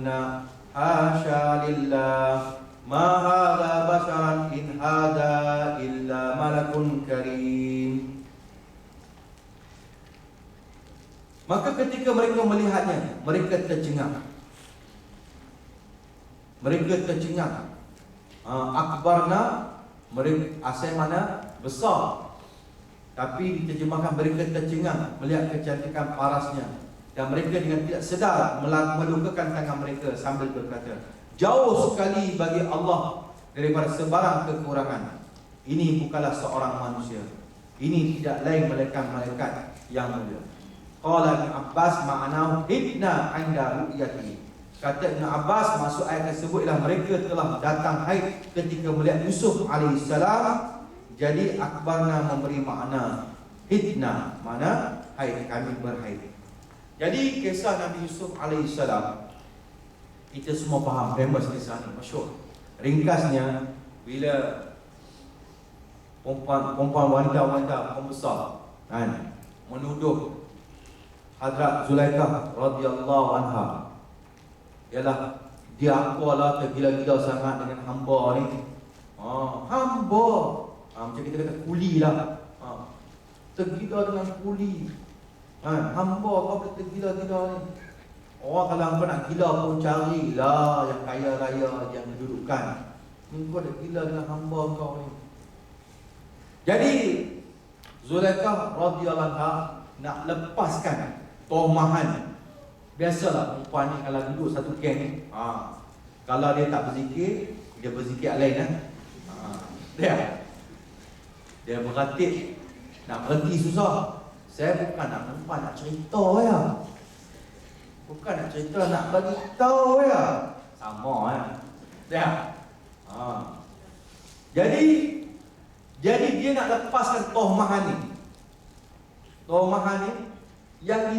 qulna hasya lillah ma hadza basharan in hadza illa malakun karim. Maka ketika mereka melihatnya, mereka tercengang. Mereka tercengang. Akbarna, mereka asal mana? Besar. Tapi diterjemahkan mereka tercengang melihat kecantikan parasnya. Dan mereka dengan tidak sedar melukakan tangan mereka sambil berkata, jauh sekali bagi Allah daripada sebarang kekurangan. Ini bukanlah seorang manusia. Ini tidak lain melainkan malaikat yang mulia. Qala Ibn Abbas ma'anahu hidna 'inda ru'yati. Kata Ibn Abbas, maksud ayat tersebut ialah mereka telah datang haid ketika melihat Yusuf alaihissalam. Jadi akbarna memberi makna hidna, mana haid, kami berhaid. Jadi kisah Nabi Yusuf alaihissalam kita semua faham, famous kisah ni, masyhur. Ringkasnya, bila perempuan wanita pembesar kan menuduh Hadrat Zulaikha radhiyallahu anha, ialah dia apalah tergila-gila sangat dengan hamba ni. Hamba, macam kita kata kuli lah. Tergila dengan kuli. Hamba kau boleh tergila-gila ni. Orang kalau kau nak gila pun carilah yang kaya raya, yang kedudukan. Kau dah gila dengan hamba kau ni. Jadi Zulaikha radhiyallahu anha nak lepaskan tomahan. Biasalah perempuan ni kalau duduk satu geng ni, kalau dia tak berzikir, dia berzikir lain dia beratik, nak berhenti susah. Saya bukan nak perempuan nak cerita ya. Bukan nak cerita, nak bagi tahu ya. Sama ya. Jadi dia nak lepaskan tohmahan ni. Tohmahan ni yang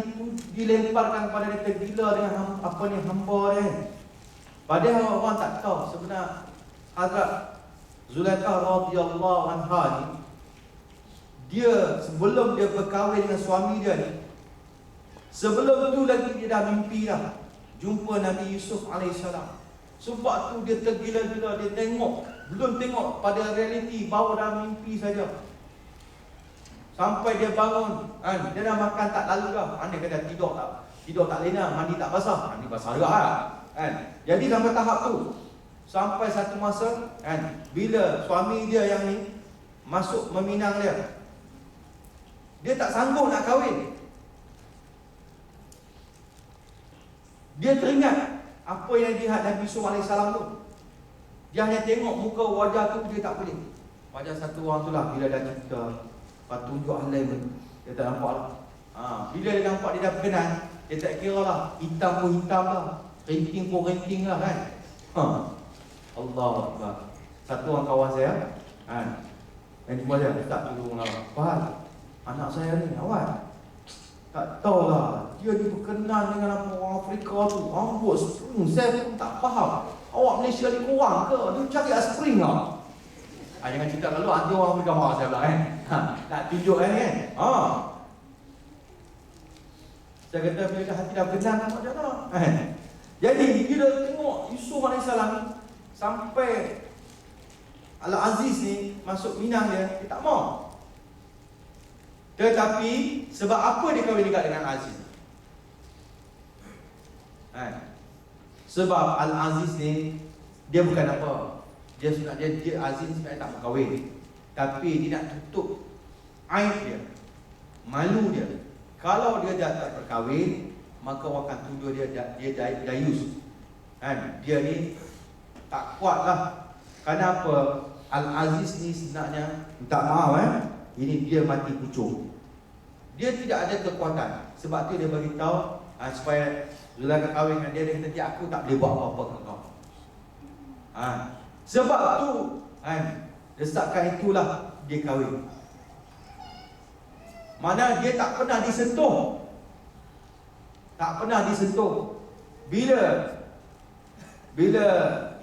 dilemparkan kepada dia tergila dengan hamba dia. Padahal orang tak tahu sebenarnya Hadrat Zulaikha radhiyallahu anha ni, dia sebelum dia berkahwin dengan suami dia ni, sebelum tu lagi dia dah mimpi dah jumpa Nabi Yusuf alaihissalam. Sebab tu dia tergila-gila, dia belum tengok pada realiti, baru dah mimpi saja. Sampai dia bangun, dia dah makan tak lalu dah. Dia kata tidur tak lena, mandi tak basah. Mandi basah juga kan. Jadi sampai tahap tu, sampai satu masa bila suami dia yang ni masuk meminang dia tak sanggup nak kahwin. Dia teringat apa yang dilihat Nabi Yusuf AS tu. Dia hanya tengok muka wajah tu, dia tak boleh. Wajah satu orang tu lah, bila dah cerita, lepas tunjuk hal lain, dia tak nampak lah. Bila dia nampak dia dah berkenan, dia tak kira lah, hitam pun hitam lah, renting pun renting lah kan. Allah Akbar. Satu orang kawan saya yang jumpa dia, tak tolonglah Fahad, anak saya ni awak tak tahulah, dia ni berkenan dengan apa orang Afrika tu, rambut spring, saya pun tak faham. Awak Malaysia ni kurang ke? Dia cari spring lah. Jangan cerita lalu, nanti orang Afrika marah saya pula kan. Nak tunjuk kan. Saya kata bila hati dah berkenan macam mana. Jadi bila tengok Yusuf AS sampai Al-Aziz ni masuk minang dia tak mau. Tetapi sebab apa dia kahwin dekat dengan Aziz? Sebab Al-Aziz ni dia bukan apa, dia Aziz sebenarnya tak mau kahwin, tapi dia nak tutup aib dia, malu dia. Kalau dia dah tak berkahwin, maka orang akan tuduh dia dayus. Dia ni tak kuat lah. Kenapa? Al-Aziz ni sebenarnya, minta maaf ini dia mati pucuk. Dia tidak ada kekuatan. Sebab tu dia bagi tahu supaya Zulaikha kahwin dengan dia. Dia kata, aku tak boleh buat apa-apa dengan kau. Sebab tu desakan itulah dia kahwin. Mana dia tak pernah disentuh. Tak pernah disentuh. Bila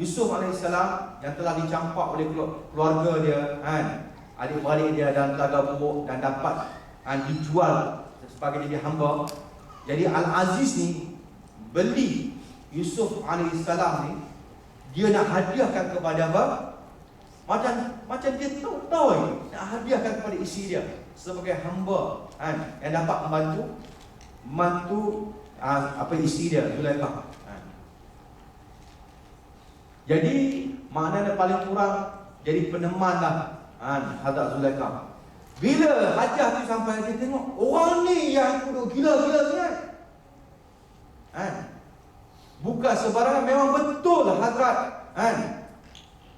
Yusuf AS yang telah dicampak oleh keluarga dia, adik-beradik dia dalam telaga buruk, dan dapat dijual sebagai jadi hamba. Jadi Al-Aziz ni beli Yusuf alaihissalam ni, dia nak hadiahkan kepada apa? Macam dia tahu nak hadiahkan kepada isteri dia sebagai hamba yang dapat membantu isteri dia, Zulaikha. Jadi maknanya paling kurang jadi peneman lah Hadrat Zulaikha. Bila hajah tu sampai, dia tengok orang ni yang duduk gila-gila sangat. Bukan sebarangan, memang betul Hadrat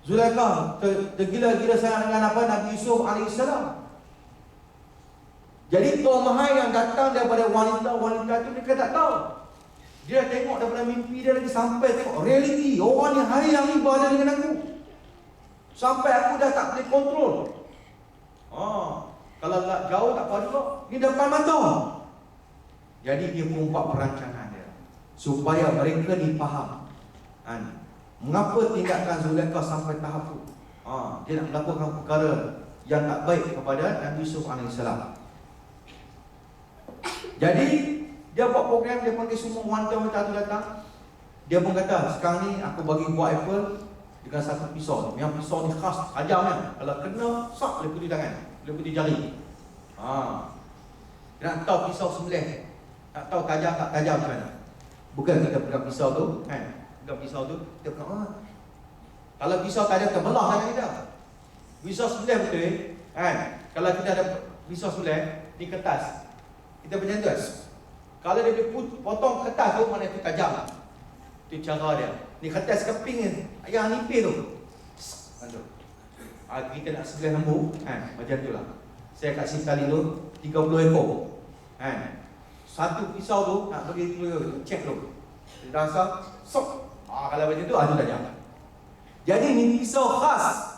Zulaikha tergila-gila sangat dengan apa Nabi Yusuf alaihissalam. Jadi Tuan Mahal yang datang daripada wanita-wanita tu, dia tak tahu. Dia tengok daripada mimpi dia lagi sampai tengok realiti. Orang ni hari yang ni berada dengan aku, sampai aku dah tak boleh kontrol. Kalau jauh tak apa juga, ni depan mata. Jadi dia pun buat perancangan dia supaya mereka ni faham mengapa tindakan Zulaikha sampai tahap tu. Dia nak melakukan perkara yang tak baik kepada Nabi Yusuf alaihissalam. Jadi dia buat program, dia panggil semua wanita-wanita tu datang. Dia pun kata, sekarang ni aku bagi buah apple dengan satu pisau. Yang pisau ni khas, tajamnya. Kalau kena, sak boleh putih tangan, boleh putih jari. Dia nak tahu pisau sembelih, nak tahu tajam tak tajam macam mana. Bukan kita pegang pisau tu, pegang pisau tu, kita pegang, kalau pisau tajam, kita belah tangan kita. Pisau sembelih betul, kalau kita ada pisau sembelih, ni kertas, kita macam tu. Kalau dia potong kertas tu, mana itu tajam. Itu cara dia. Ni kertas keping ni, yang nipis tu. Kita nak sebelah lembu, macam tu lah. Saya kasih tali tu 30 ekor. Satu pisau tu nak bagi cek tu. Dia rasa sok. Kalau macam tu, tu tajam. Jadi ni pisau khas.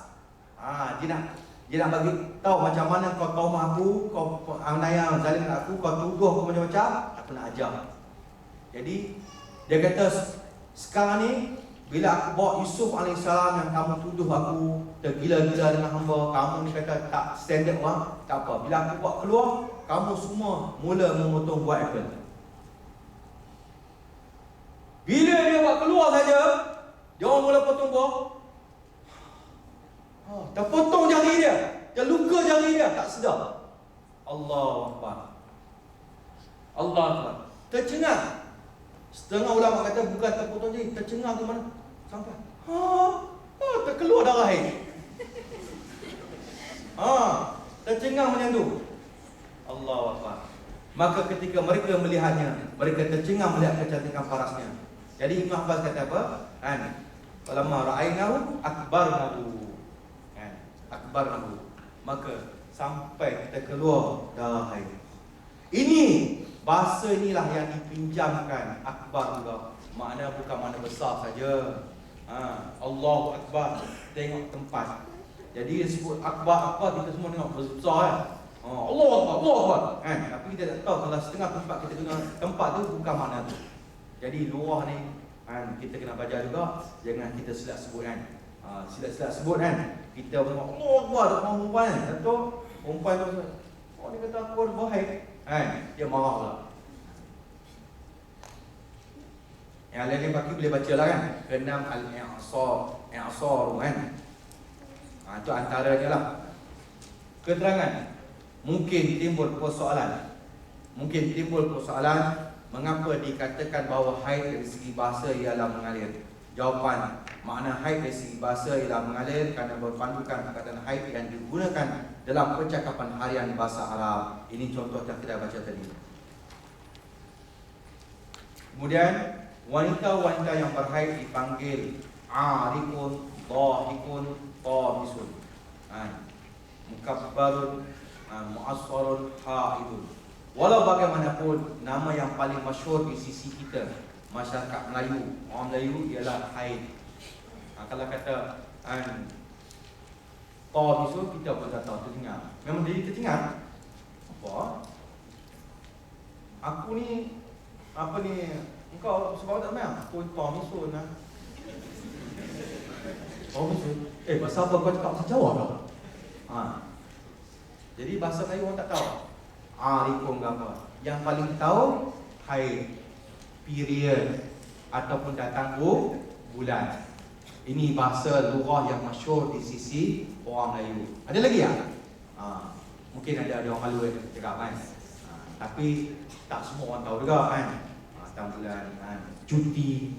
Dia nak bagi tahu macam mana kau tahu aku, kau anaya zalim aku, kau tuduh aku macam-macam, aku nak ajar. Jadi dia kata, sekarang ni bila aku bawa Yusuf alaihissalam yang kamu tuduh aku tergila-gila dengan hamba, kamu ni kata tak standard orang, tak apa. Bila aku bawa keluar, kamu semua mula memotong buah apple. Bila dia bawa keluar saja, dia orang mula potong buah. Terpotong jari dia, terluka jari dia, tak sedar. Allahu Akbar. Allah Akbar. Tercengang. Setengah ulama kata bukan terpotong jari, tercengang ke mana? Sampai terkeluar darah air. Tercengang macam tu. Allahu Akbar. Maka ketika mereka melihatnya, mereka tercengang melihat kecantikan parasnya. Jadi Ibn Abbas kata apa? Falamma ra'aynahu akbarnahu. Akbarnahu. Maka sampai kita keluar darah air. Ini bahasa inilah yang dipinjamkan akbar juga. Makna bukan makna besar saja. Allahu Akbar, tengok tempat. Jadi dia sebut akbar, kita semua tengok besar Allahu Akbar, Allahu Akbar. Tapi kita tak tahu kalau setengah tempat kita dengar tempat tu bukan makna tu. Jadi luar ni kita kena baca juga, jangan kita silap sebut silap-silap sebut kita tengok Allahu Akbar depan perempuan atau perempuan tu, dia kata aku ada baik, dia marah pula. Yang lain bagi boleh baca lah Keenam al-i'sar itu antaranya lah. Keterangan. Mungkin timbul persoalan, mengapa dikatakan bahawa haid dari segi bahasa ialah mengalir. Jawapan, makna haid dari segi bahasa ialah mengalir kerana berpandukan perkataan haid yang digunakan dalam percakapan harian bahasa Arab. Ini contoh yang kita baca tadi. Kemudian wanita-wanita yang berhaid dipanggil arikun, dhahikun, qamisun, mukabbarun, mu'assarun, haidun. Walau bagaimanapun, nama yang paling masyhur di sisi kita, masyarakat Melayu, orang Melayu, ialah haid. Kalau kata qamisun, kita pun tak tahu, terdengar. Memang jadi terdengar. Apa? Aku ni, engkau sebab tak main? Aku qamisun lah. Qamisun? Bahasa apa kau cakap bahasa Jawa tak? Jadi bahasa Melayu orang tak tahu. Arikun apa? Yang paling tahu haid, period, ataupun datang bulan. Ini bahasa lughah yang masyhur di sisi orang Melayu. Ada lagi ya? Mungkin ada orang Melayu yang cakap kan. Tapi tak semua orang tahu juga kan. Datang bulan kan. Cuti.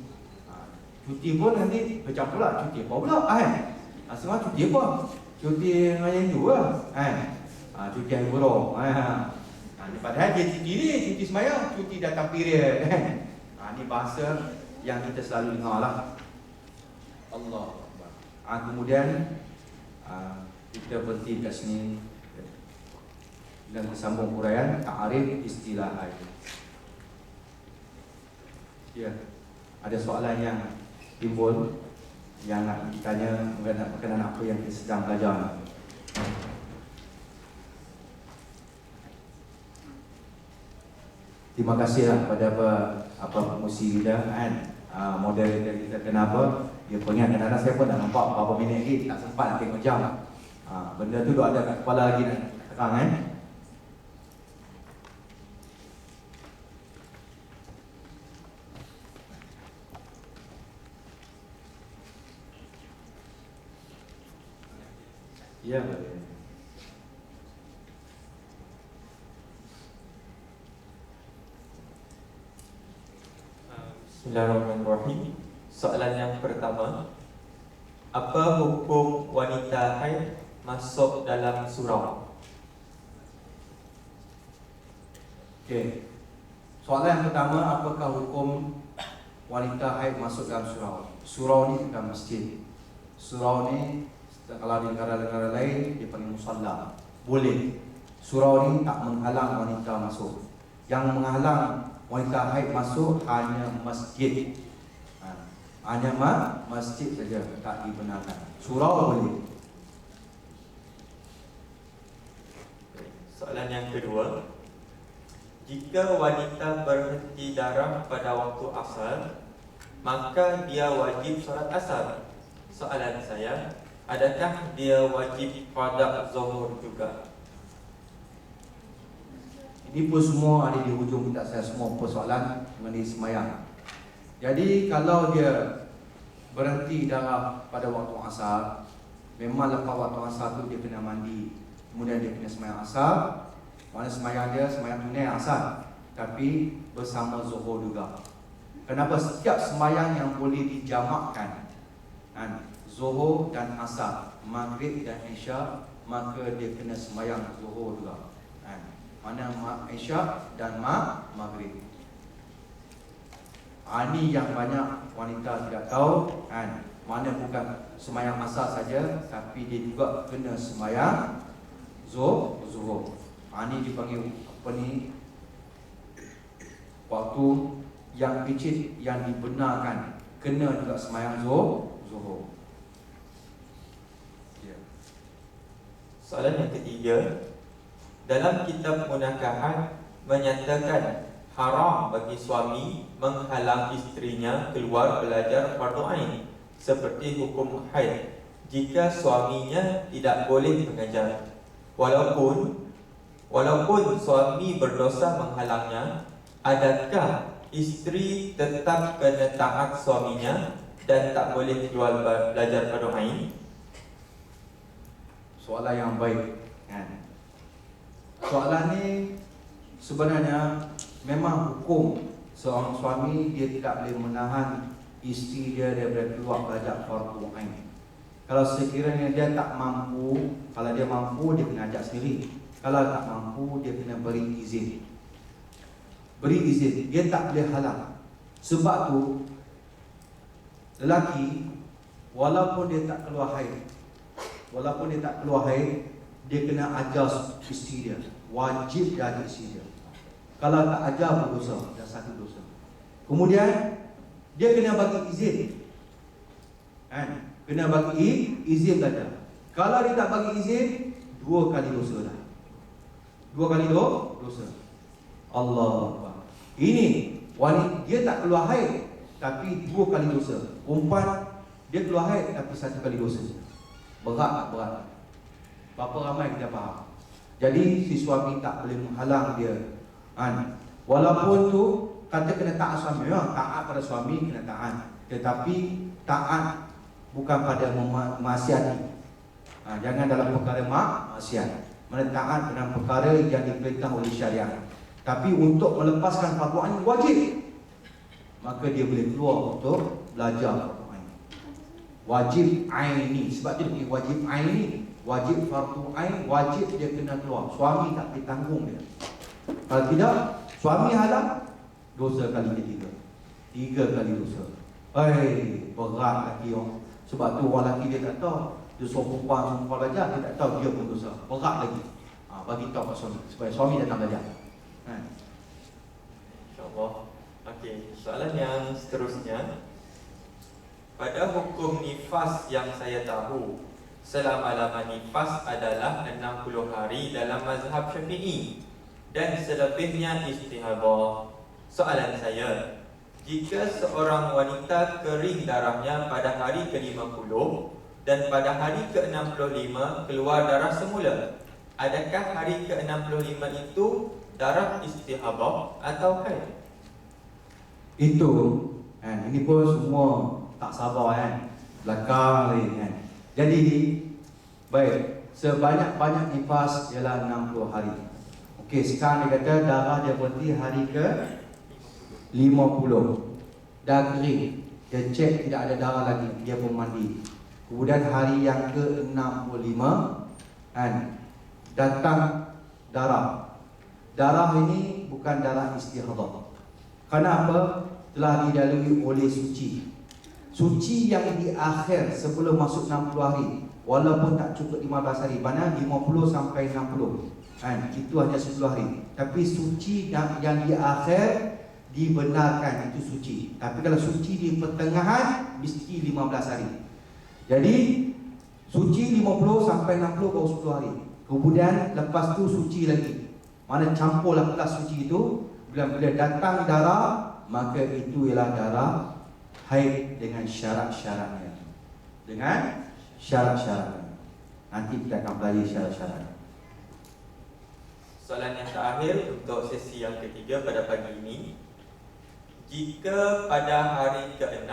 Cuti pun nanti macam pula. Cuti apa pula kan? Semua cuti apa? Cuti yang dua kan. Cuti hari buruk. Padahal dia cuti ni, cuti sembahyang, cuti datang period kan. Ini bahasa yang kita selalu dengar lah. Allah. Kemudian kita berhenti kat sini dan bersambung huraian ta'arif istilah. Ya, ada soalan yang timbul yang nak ditanya berkenaan apa yang kita sedang belajar. Terima kasihlah kepada apa pengusi kita kan, moderator kita. Kenapa? Dia pengen kadang-kadang saya pun dah nampak berapa minit lagi, tak sempat nak tengok jam. Benda tu ada kat kepala lagi nak terang kan. Ya, boleh. Bismillahirrahmanirrahim. Soalan yang pertama, apa hukum wanita haid masuk dalam surau? Okey. Soalan yang pertama, apakah hukum wanita haid masuk dalam surau? Surau ni bukan masjid. Surau ni kalau di negara-negara lain dia panggil musalla. Boleh. Surau ni tak menghalang wanita masuk. Yang menghalang wanita haid masuk hanya masjid. Hanya masjid saja tak dibenarkan. Surau boleh. Soalan yang kedua, jika wanita berhenti darah pada waktu asar, maka dia wajib solat asar. Soalan saya, adakah dia wajib qada zuhur juga? Ini pun semua ada di hujung kitab saya, semua persoalan mengenai sembahyang. Jadi kalau dia berhenti darah pada waktu asar, memang lepas waktu asar tu dia kena mandi, kemudian dia kena sembahyang asar. Mana sembahyang dia, sembahyang tunai asar, tapi bersama zuhur juga. Kenapa? Setiap sembahyang yang boleh dijamakkan kan, zuhur dan asar, maghrib dan isyak, maka dia kena sembahyang zuhur juga kan. Mana isyak dan maghrib. Ini yang banyak wanita tidak tahu kan. Mana bukan sembahyang asar saja, tapi dia juga kena sembahyang zuhur. Ini dipanggil apa ni, waktu yang picit yang dibenarkan, kena juga sembahyang zuhur. Soalan yang ketiga, dalam kitab munakahat menyatakan haram bagi suami menghalang isterinya keluar belajar fardu ain seperti hukum haid jika suaminya tidak boleh mengajar. Walaupun suami berdosa menghalangnya, adakah isteri tetap kena taat suaminya dan tak boleh keluar belajar fardu ain? Soalan yang baik kan. Soalan ni sebenarnya memang hukum seorang suami dia tidak boleh menahan isteri dia daripada keluar belajar fardu ain. Kalau sekiranya dia tak mampu, kalau dia mampu dia kena ajak sendiri. Kalau tak mampu dia kena beri izin. Beri izin, dia tak boleh halang. Sebab tu lelaki walaupun dia tak keluar haid, dia kena ajar isteri dia. Wajib dia ajar isteri dia. Kalau tak ajar berdosa, dah satu dosa. Kemudian dia kena bagi izin kan? Kena bagi izin belajar. Kalau dia tak bagi izin, 2 kali dosa dah. 2 kali dosa. Allah. Ini wanita dia tak keluar haid tapi 2 kali dosa. Perempuan dia keluar haid tapi 1 kali dosa. Berat. Berapa ramai kita faham. Jadi si suami tak boleh menghalang dia kan? Walaupun tu kata kena taat suami, memang taat pada suami kena taat, tetapi taat bukan pada memaksiati. Jangan dalam perkara maksiat, mana taat dalam perkara yang diperintah oleh syariat. Tapi untuk melepaskan fardu ain wajib, maka dia boleh keluar untuk belajar fardu ain. Wajib aini, sebab tu dia wajib aini, wajib fardu ain, wajib dia kena keluar. Suami tak boleh tanggung dia. Kalau tidak, suami halang, dosa kali ketiga, 3 kali dosa. Berat lagi orang. Sebab tu orang lelaki dia tak tahu, dia suruh perempuan belajar, dia tak tahu dia pun dosa. Berat lagi. Bagi tahu kat suami supaya suami datang belajar. InsyaAllah. Okey, soalan yang seterusnya. Pada hukum nifas yang saya tahu, selama-lama nifas adalah 60 hari dalam mazhab Syafi'i dan selebihnya istihadah. Soalan saya, jika seorang wanita kering darahnya pada hari ke-50 dan pada hari ke-65 keluar darah semula, adakah hari ke-65 itu darah istihadah atau haid? Itu ini pun semua tak sabar belakang lagi Jadi baik, sebanyak-banyak nifas ialah 60 hari. Okey, sekarang dia kata darah dia berhenti hari ke 50, dah kering, dia cek tidak ada darah lagi, dia pun mandi. Kemudian hari yang ke-65 datang darah. Darah ini bukan darah istihadah. Kenapa? Telah dilalui oleh suci. Suci yang di akhir sebelum masuk 60 hari, walaupun tak cukup 15 hari, mana 50 sampai 60 itu hanya 10 hari. Tapi suci yang di akhir dibenarkan itu suci. Tapi kalau suci di pertengahan mesti 15 hari. Jadi suci 50 sampai 60 baru 10 hari. Kemudian lepas tu suci lagi. Mana campurlah kelas suci itu. Bila datang darah, maka itu ialah darah haid dengan syarat-syaratnya. Dengan syarat-syaratnya. Nanti kita akan pelajari syarat-syaratnya. Soalan yang terakhir untuk sesi yang ketiga pada pagi ini. Jika pada hari ke-6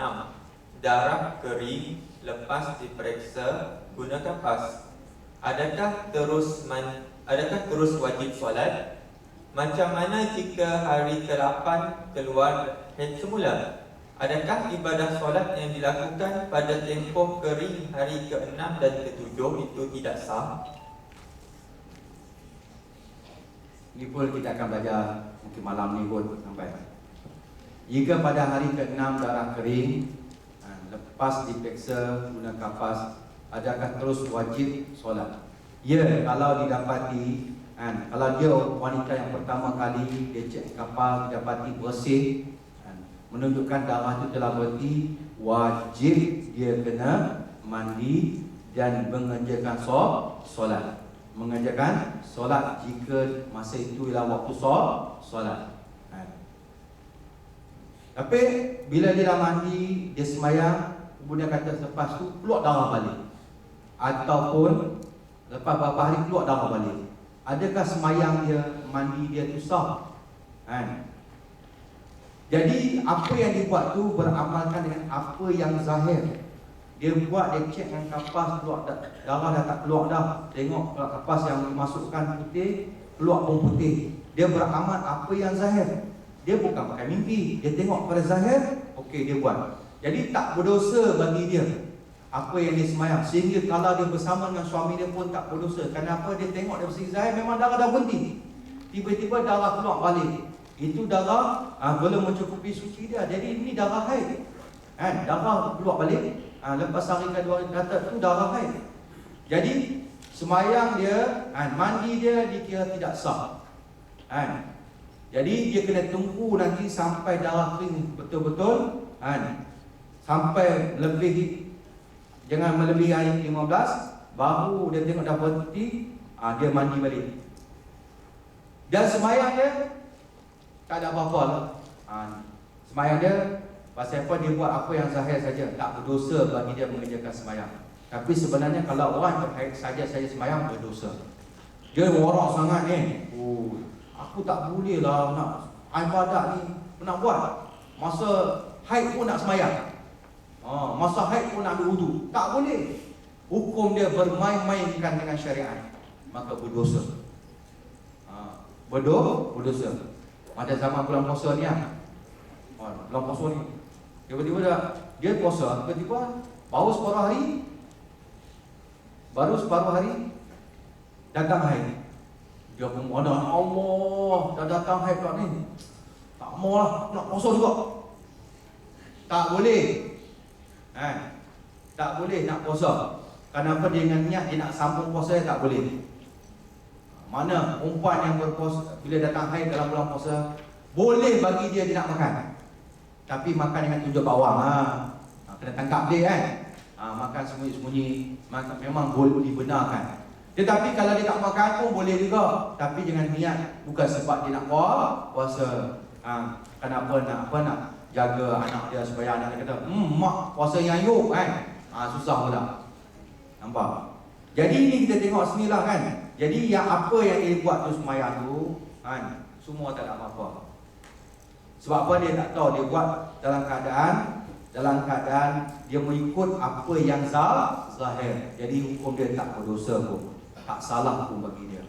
darah kering lepas diperiksa guna kapas, adakah terus wajib solat? Macam mana jika hari ke-8 keluar haid semula? Adakah ibadah solat yang dilakukan pada tempoh kering hari ke-6 dan ke-7 itu tidak sah? Ini pun kita akan belajar mungkin malam ni pun sampai. Jika pada hari ke-6 darah kering lepas diperiksa guna kapas, adakah terus wajib solat? Ya, kalau didapati kalau dia wanita yang pertama kali dia cek kapas, didapati bersih, menunjukkan darah itu telah berhenti, wajib dia kena mandi dan mengerjakan solat. Mengerjakan solat jika masa itu ialah waktu solat. Tapi bila dia dah mandi, dia sembahyang, kemudian kata lepas tu keluar darah balik, ataupun lepas beberapa hari keluar darah balik, adakah sembahyang dia, mandi dia tu sah? Jadi apa yang dibuat tu beramalkan dengan apa yang zahir. Dia buat, dia cek dengan kapas, keluar darah dah tak keluar dah. Tengok kapas yang dimasukkan putih, keluar pun putih. Dia beramal apa yang zahir. Dia bukan pakai mimpi, dia tengok pada zahir, okey dia buat. Jadi tak berdosa bagi dia apa yang dia sembahyang. Sehingga kalau dia bersama dengan suami dia pun tak berdosa. Kenapa? Dia tengok dari segi zahir memang darah dah berhenti, tiba-tiba darah keluar balik. Itu darah belum mencukupi suci dia. Jadi ini darah haid. Darah keluar balik. Lepas hari kedua kata tu darah haid. Jadi sembahyang dia, mandi dia dikira tidak sah. Jadi dia kena tunggu nanti sampai darah kering betul-betul, sampai lebih, jangan melebihi hari 15, baru dia tengok dah berhenti, dia mandi balik. Dan sembahyang dia tak ada apa-apa lah. Sembahyang dia pasal apa? Dia buat apa yang zahir saja, tak berdosa bagi dia mengerjakan sembahyang. Tapi sebenarnya kalau orang saja sembahyang berdosa. Dia warak sangat ni. Aku tak boleh lah nak ibadat ni nak buat. Masa haid pun nak semayang. Masa haid pun nak ambil wudu. Tak boleh. Hukum dia bermain-mainkan dengan syariat, maka berdosa. Berdosa. Pada zaman bulan puasa ni bulan puasa ni, tiba-tiba dia puasa, tiba-tiba baru separuh hari datang haid. Dia pun ada, Allah, dah datang haid kat ni, tak maulah, nak puasa juga. Tak boleh. Tak boleh nak puasa. Kenapa dia dengan niat dia nak sambung puasa, tak boleh. Mana perempuan yang berpuasa bila datang haid dalam bulan puasa, boleh bagi dia nak makan, tapi makan dengan tunjuk bawang. Kena tangkap dia kan. Makan sembunyi-sembunyi, memang boleh dibenarkan. Tetapi kalau dia tak makan pun boleh juga, tapi dengan niat bukan sebab dia nak puasa. Kenapa nak jaga anak dia supaya anak dia kata, mak puasa yang yuk kan. Susah pula. Nampak? Jadi ini kita tengok sinilah kan. Jadi yang apa yang dia buat tu sembahyang tu kan, semua tak ada apa-apa. Sebab apa? Dia tak tahu, dia buat dalam keadaan dia mengikut apa yang zahir. Jadi hukum dia tak berdosa pun, tak salah pun bagi dia.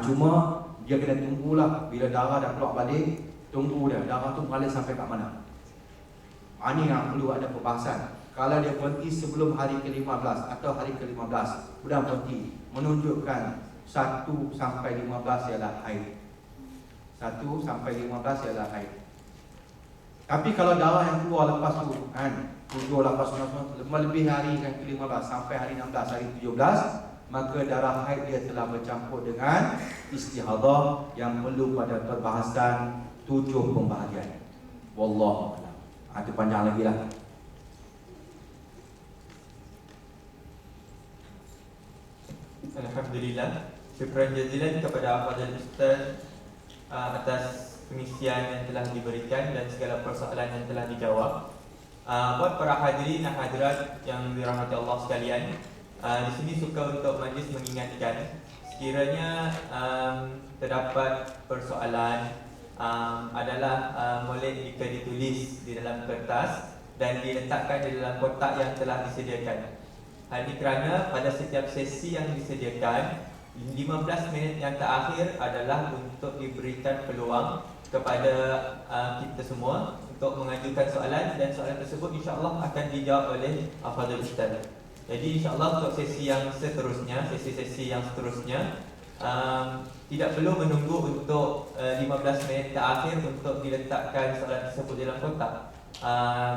Cuma dia kena tunggulah bila darah dah keluar balik, tunggu dia darah tu mengalir sampai kat mana. Ini yang perlu ada perbahasan. Kalau dia berhenti sebelum hari ke-15 atau hari ke-15, sudah berhenti, menunjukkan 1 sampai 15 ialah haid. 1 sampai 15 ialah haid. Tapi kalau darah yang keluar lepas tu kan, 7, 8, 9, lebih hari yang ke-15 sampai hari 16, hari 17, maka darah haid dia telah bercampur dengan istihadah yang perlu pada perbahasan 7 pembahagian. Wallahu a'lam. Itu panjang lagi lah. Alhamdulillah. Syukran jazilan kepada Fadil Ustaz atas pengisian yang telah diberikan dan segala persoalan yang telah dijawab. Buat para hadirin dan hadirat yang dirahmati Allah sekalian, di sini suka untuk majlis mengingatkan, sekiranya terdapat persoalan adalah boleh jika ditulis di dalam kertas dan diletakkan di dalam kotak yang telah disediakan. Hal ini kerana pada setiap sesi yang disediakan, 15 minit yang terakhir adalah untuk diberikan peluang kepada kita semua untuk mengajukan soalan, dan soalan tersebut insya-Allah akan dijawab oleh Fadil Ustaz. Jadi insya-Allah untuk sesi yang seterusnya, sesi-sesi yang seterusnya, tidak perlu menunggu untuk 15 minit terakhir untuk diletakkan soalan tersebut dalam kotak.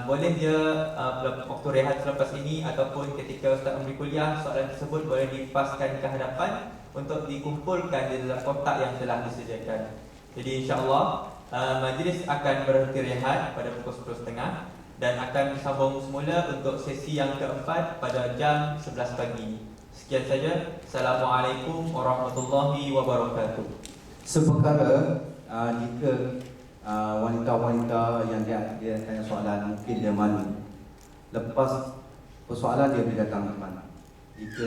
Boleh dia waktu rehat selepas ini ataupun ketika Ustaz memberi kuliah, soalan tersebut boleh dipaskan ke hadapan untuk dikumpulkan di dalam kotak yang telah disediakan. Jadi insya-Allah majlis akan berhenti rehat pada pukul 10.30 dan akan disambung semula untuk sesi yang keempat pada jam 11 pagi. Sekian saja. Assalamualaikum warahmatullahi wabarakatuh. Seperkara jika wanita-wanita yang dia tanya soalan, mungkin dia malu. Lepas persoalan dia boleh datang ke mana. Jika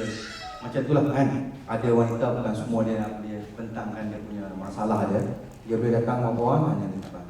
macam itulah kan, ada wanita bukan semua dia bentangkan dia punya masalah dia boleh datang bawah hanya di depan.